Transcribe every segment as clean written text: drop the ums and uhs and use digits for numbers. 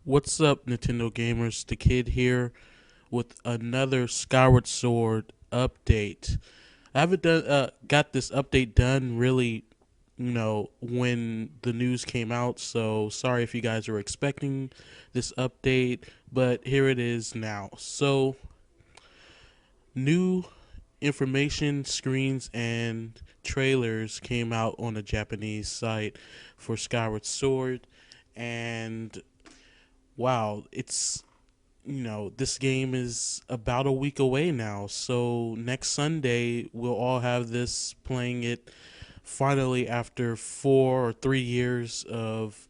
What's up, Nintendo gamers? The Kid here with another Skyward Sword update. I haven't got this update done really, when the news came out. So sorry if you guys were expecting this update, but here it is now. So new information, screens, and trailers came out on a Japanese site for Skyward Sword, and wow, this game is about a week away now. So next Sunday, we'll all have this playing it finally after 4 or 3 years of,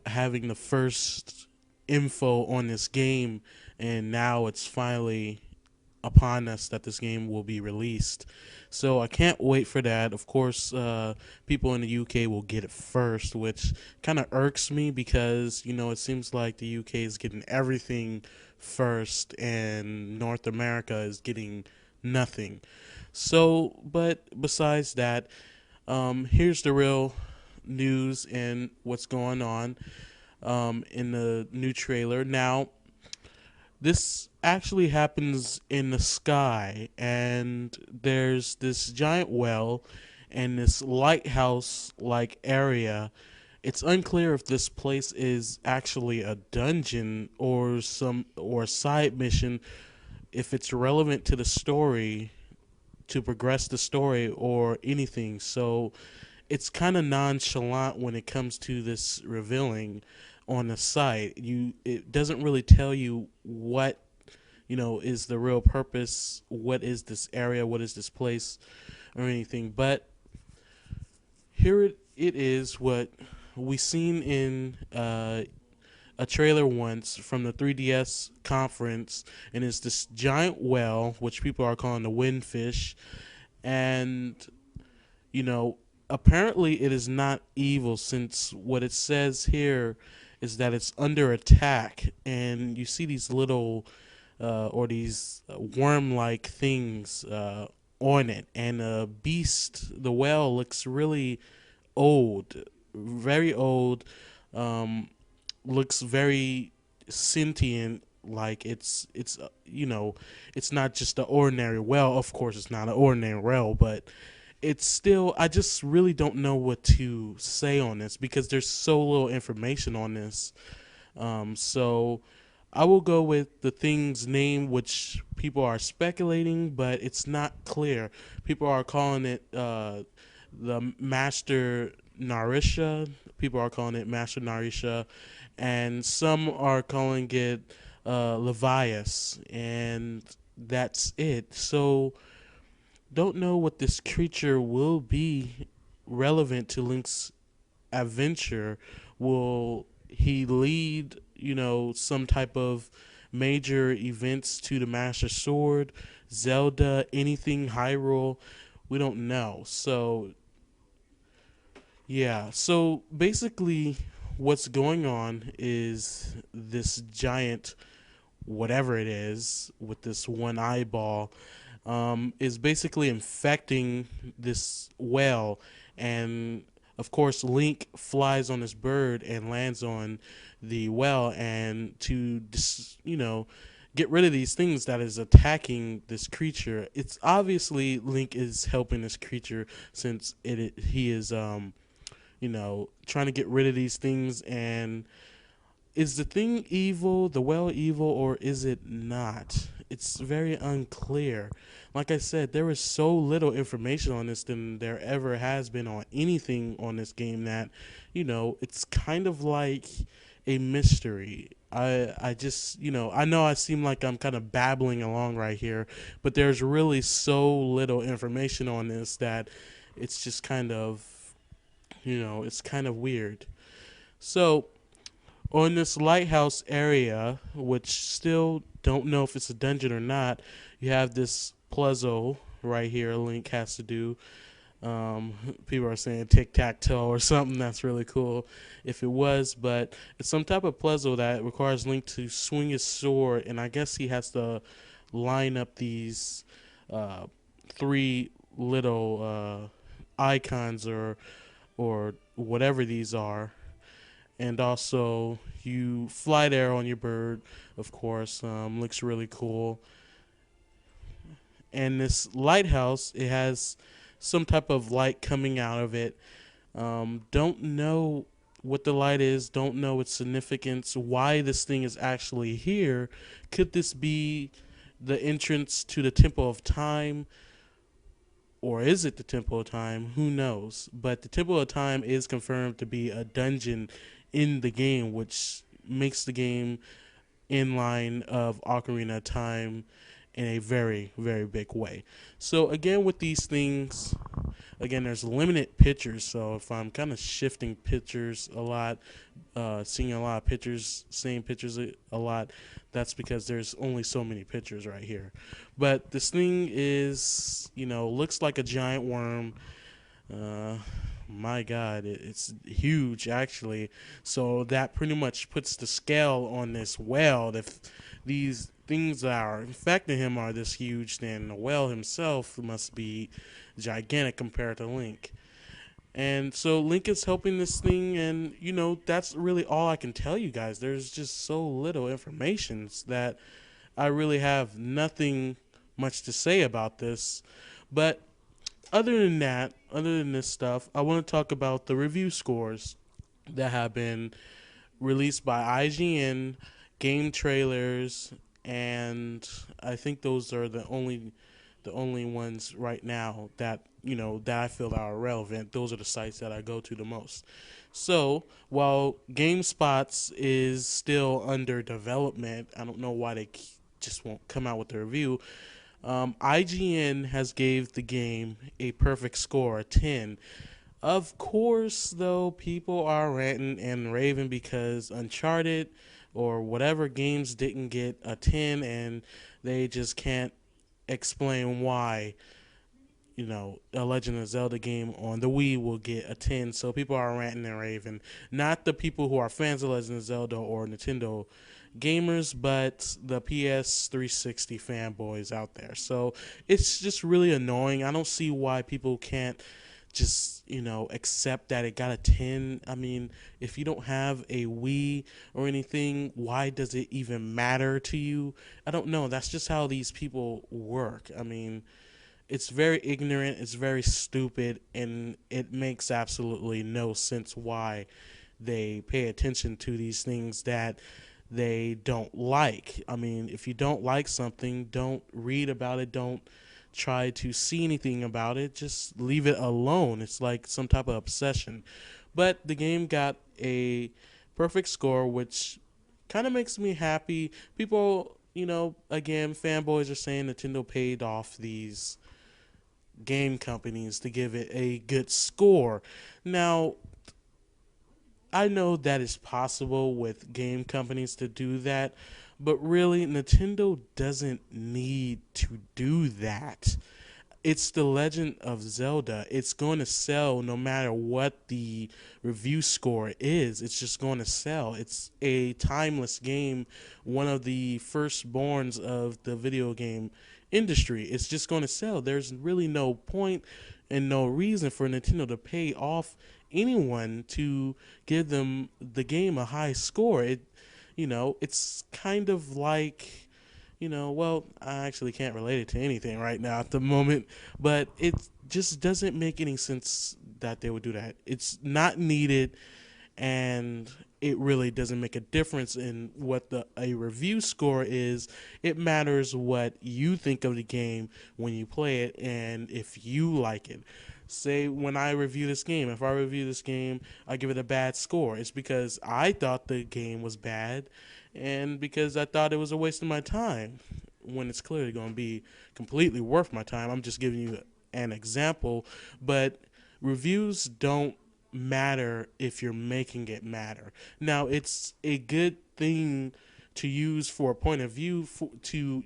having the first info on this game. And now it's finally upon us that this game will be released. So I can't wait for that. Of course, people in the UK will get it first, which kind of irks me because it seems like the UK is getting everything first, and North America is getting nothing. So, but besides that, here's the real news and what's going on in the new trailer. Now, this actually happens in the sky, and there's this giant well and this lighthouse like area. It's unclear if this place is actually a dungeon or a side mission, if it's relevant to the story, to progress the story or anything. So it's kind of nonchalant when it comes to this revealing on the site. It doesn't really tell you what is the real purpose. What is this area? What is this place or anything? But here it is. What we seen in a trailer once from the 3DS conference, and it's this giant well, which people are calling the windfish, and you know, apparently it is not evil, since what it says here is that it's under attack, and you see these little or these worm-like things on it, and the whale looks really old, very old. Um, Looks very sentient, like it's not just an ordinary whale. Of course it's not an ordinary whale, but it's still, I just really don't know what to say on this because there's so little information on this. So I will go with the thing's name, which people are speculating, but it's not clear. People are calling it the Master Narisha. People are calling it Master Narisha, and some are calling it Levias, and that's it. So don't know what this creature will be relevant to Link's adventure. Will he lead, some type of major events to the Master Sword, Zelda, anything Hyrule? We don't know. So, yeah. So basically, what's going on is this giant, whatever it is, with this one eyeball, is basically infecting this whale. And of course, Link flies on this bird and lands on the whale, and to get rid of these things that is attacking this creature. It's obviously Link is helping this creature, since he is trying to get rid of these things. And is the thing evil, the well evil, or is it not? It's very unclear. Like I said, there is so little information on this than there ever has been on anything on this game, that, it's kind of like a mystery. I just, I know I seem like I'm kind of babbling along right here, but there's really so little information on this that it's just kind of, it's kind of weird. So, on this lighthouse area, which still don't know if it's a dungeon or not, you have this puzzle right here. Link has to do. People are saying tic tac toe or something. That's really cool if it was, but it's some type of puzzle that requires Link to swing his sword, and I guess he has to line up these uh, three little icons, or whatever these are, and also you fly there on your bird, of course. Looks really cool. And this lighthouse, it has some type of light coming out of it. Don't know what the light is, don't know its significance, why this thing is actually here. Could this be the entrance to the Temple of Time? Or is it the Temple of Time? Who knows? But the Temple of Time is confirmed to be a dungeon in the game, which makes the game in line of Ocarina of Time in a very, very big way. So again, with these things, again, there's limited pictures. So if I'm kind of shifting pictures a lot, seeing a lot of pictures, seeing pictures a lot, that's because there's only so many pictures right here. But this thing is, looks like a giant worm. Uh, my God, it's huge actually. So that pretty much puts the scale on this whale. If these things that are infecting him are this huge, then the whale himself must be gigantic compared to Link. And so Link is helping this thing, and that's really all I can tell you guys. There's just so little information that I really have nothing much to say about this. But other than that, other than this stuff, I want to talk about the review scores that have been released by IGN, game trailers, and I think those are the only ones right now that that I feel are relevant. Those are the sites that I go to the most. So while GameSpots is still under development, I don't know why they just won't come out with a review. IGN has gave the game a perfect score, a 10. Of course, though, people are ranting and raving because Uncharted or whatever games didn't get a 10, and they just can't explain why a Legend of Zelda game on the Wii will get a 10. So people are ranting and raving. Not the people who are fans of Legend of Zelda or Nintendo gamers, but the PS 360 fanboys out there. So it's just really annoying. I don't see why people can't just accept that it got a 10. I mean, if you don't have a Wii or anything, why does it even matter to you? I don't know. That's just how these people work. I mean, it's very ignorant, it's very stupid, and it makes absolutely no sense why they pay attention to these things that they don't like. I mean, if you don't like something, don't read about it, don't try to see anything about it, just leave it alone. It's like some type of obsession. But the game got a perfect score, which kind of makes me happy. People, again, fanboys are saying Nintendo paid off these game companies to give it a good score. Now, I know that is possible with game companies to do that, but really, Nintendo doesn't need to do that. It's the Legend of Zelda. It's going to sell no matter what the review score is. It's just going to sell. It's a timeless game, one of the firstborns of the video game industry. It's just going to sell. There's really no point and no reason for Nintendo to pay off anyone to give them the game a high score. It's kind of like well, I actually can't relate it to anything right now at the moment, but it just doesn't make any sense that they would do that. It's not needed, and it really doesn't make a difference in what a review score is. It matters what you think of the game when you play it and if you like it. Say when I review this game, if I review this game, I give it a bad score. It's because I thought the game was bad and because I thought it was a waste of my time when it's clearly going to be completely worth my time. I'm just giving you an example, but reviews don't matter if you're making it matter. Now, it's a good thing to use for a point of view to